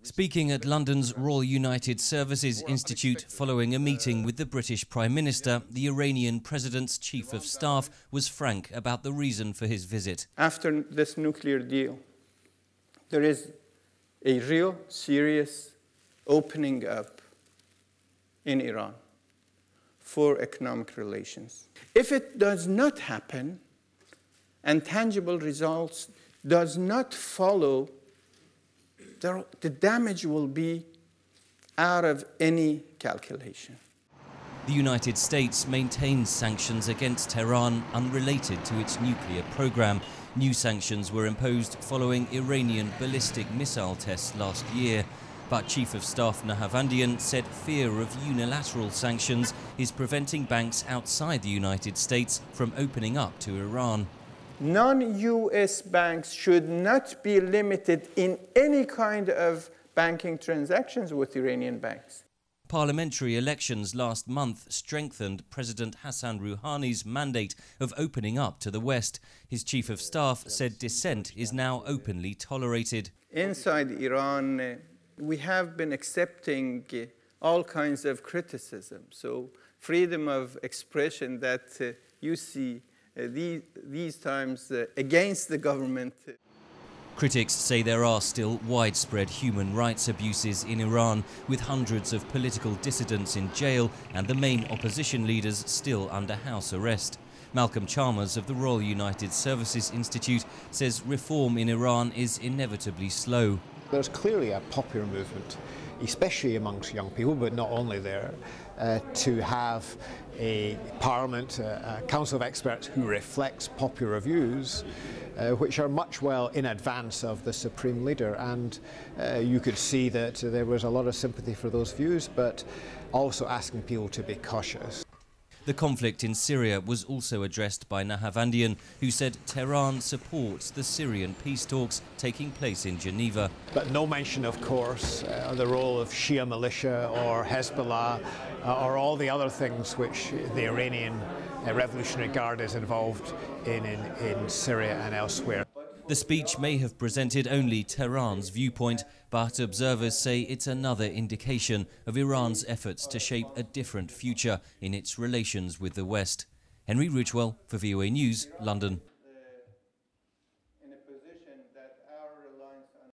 Speaking at London's Royal United Services Institute following a meeting with the British Prime Minister, the Iranian President's Chief of Staff was frank about the reason for his visit. After this nuclear deal, there is a real serious opening up in Iran for economic relations. If it does not happen and tangible results does not follow, the damage will be out of any calculation. The United States maintains sanctions against Tehran unrelated to its nuclear program. New sanctions were imposed following Iranian ballistic missile tests last year. But Chief of Staff Nahavandian said fear of unilateral sanctions is preventing banks outside the United States from opening up to Iran. Non-US banks should not be limited in any kind of banking transactions with Iranian banks. Parliamentary elections last month strengthened President Hassan Rouhani's mandate of opening up to the West. His Chief of Staff said dissent is now openly tolerated. Inside Iran, we have been accepting all kinds of criticism. So freedom of expression that you see these times against the government. Critics say there are still widespread human rights abuses in Iran, with hundreds of political dissidents in jail and the main opposition leaders still under house arrest. Malcolm Chalmers of the Royal United Services Institute says reform in Iran is inevitably slow. There's clearly a popular movement, especially amongst young people, but not only there, to have a parliament, a council of experts who reflects popular views, which are much well in advance of the supreme leader. And you could see that there was a lot of sympathy for those views, but also asking people to be cautious. The conflict in Syria was also addressed by Nahavandian, who said Tehran supports the Syrian peace talks taking place in Geneva. But no mention, of course, of the role of Shia militia or Hezbollah or all the other things which the Iranian Revolutionary Guard is involved in Syria and elsewhere. The speech may have presented only Tehran's viewpoint, but observers say it's another indication of Iran's efforts to shape a different future in its relations with the West. Henry Ridgewell for VOA News, London.